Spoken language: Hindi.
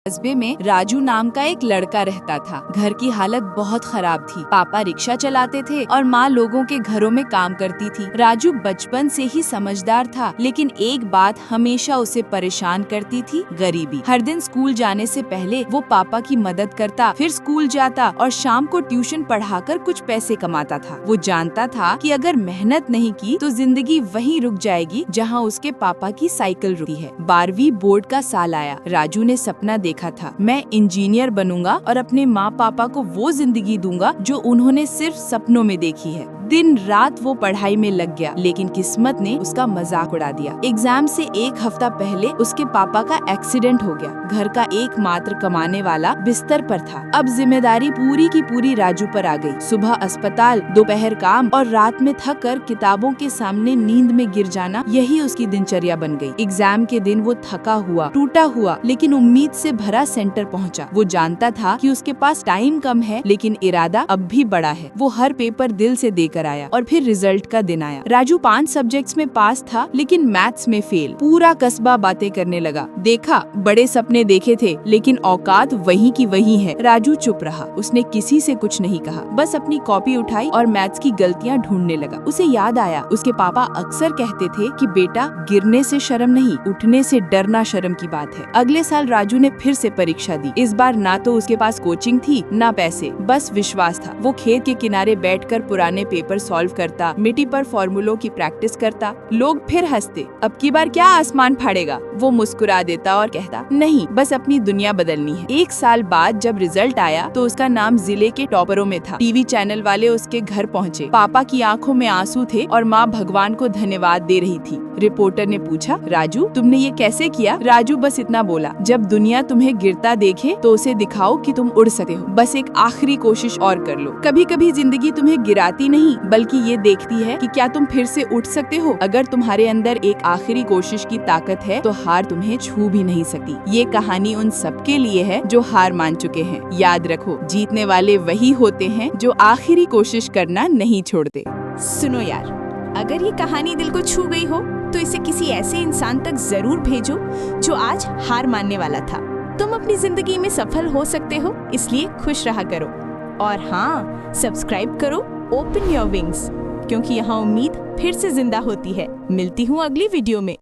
कस्बे में राजू नाम का एक लड़का रहता था। घर की हालत बहुत खराब थी। पापा रिक्शा चलाते थे और माँ लोगों के घरों में काम करती थी। राजू बचपन से ही समझदार था, लेकिन एक बात हमेशा उसे परेशान करती थी, गरीबी। हर दिन स्कूल जाने से पहले वो पापा की मदद करता, फिर स्कूल जाता और शाम को ट्यूशन पढ़ाकर कुछ पैसे कमाता था। वो जानता था कि अगर मेहनत नहीं की तो जिंदगी वहीं रुक जाएगी जहाँ उसके पापा की साइकिल रुकी है। 12वीं बोर्ड का साल आया। राजू ने सपना देखा था, मैं इंजीनियर बनूंगा और अपने माँ पापा को वो जिंदगी दूंगा जो उन्होंने सिर्फ सपनों में देखी है। दिन रात वो पढ़ाई में लग गया, लेकिन किस्मत ने उसका मजाक उड़ा दिया। एग्जाम से एक हफ्ता पहले उसके पापा का एक्सीडेंट हो गया। घर का एकमात्र कमाने वाला बिस्तर पर था। अब जिम्मेदारी पूरी की पूरी राजू पर आ गई। सुबह अस्पताल, दोपहर काम और रात में थक कर किताबों के सामने नींद में गिर जाना, यही उसकी दिनचर्या बन गई। एग्जाम के दिन वो थका हुआ, टूटा हुआ, लेकिन उम्मीद से भरा सेंटर पहुंचा। वो जानता था कि उसके पास टाइम कम है, लेकिन इरादा अब भी बड़ा है। वो हर पेपर दिल से देकर आया और फिर रिजल्ट का दिन आया। राजू 5 सब्जेक्ट्स में पास था, लेकिन मैथ्स में फेल। पूरा कस्बा बातें करने लगा, देखा बड़े सपने देखे थे, लेकिन औकात वही की वही है। राजू चुप रहा, उसने किसी से कुछ नहीं कहा, बस अपनी कॉपी उठाई और मैथ्स की गलतियां ढूंढने लगा। उसे याद आया, उसके पापा अक्सर कहते थे कि बेटा, गिरने से शर्म नहीं, उठने से डरना शर्म की बात है। अगले साल राजू ने फिर से परीक्षा दी। इस बार ना तो उसके पास कोचिंग थी, ना पैसे, बस विश्वास था। वो खेत के किनारे बैठकर पुराने पेपर सॉल्व करता, मिट्टी पर फॉर्मूलों की प्रैक्टिस करता। लोग फिर हंसते, अब की बार क्या आसमान फाड़ेगा? वो मुस्कुरा देता और कहता, नहीं, बस अपनी दुनिया बदलनी है। 1 साल बाद जब रिजल्ट आया तो उसका नाम जिले के टॉपरों में था। टीवी चैनल वाले उसके घर पहुँचे। पापा की आंखों में आंसू थे और माँ भगवान को धन्यवाद दे रही थी। रिपोर्टर ने पूछा, राजू, तुमने ये कैसे किया? राजू बस इतना बोला, जब दुनिया तुम्हें गिरता देखे तो उसे दिखाओ कि तुम उड़ सकते हो। बस एक आखिरी कोशिश और कर लो। कभी कभी जिंदगी तुम्हें गिराती नहीं, बल्कि ये देखती है कि क्या तुम फिर से उठ सकते हो। अगर तुम्हारे अंदर एक आखिरी कोशिश की ताकत है तो हार तुम्हें छू भी नहीं सकती। ये कहानी उन सबके लिए है जो हार मान चुके हैं। याद रखो, जीतने वाले वही होते हैं जो आखिरी कोशिश करना नहीं छोड़ते। सुनो यार, अगर ये कहानी दिल को छू गई हो तो इसे किसी ऐसे इंसान तक जरूर भेजो जो आज हार मानने वाला था। तुम अपनी जिंदगी में सफल हो सकते हो, इसलिए खुश रहा करो। और हाँ, सब्सक्राइब करो ओपन योर विंग्स, क्योंकि यहाँ उम्मीद फिर से जिंदा होती है। मिलती हूँ अगली वीडियो में।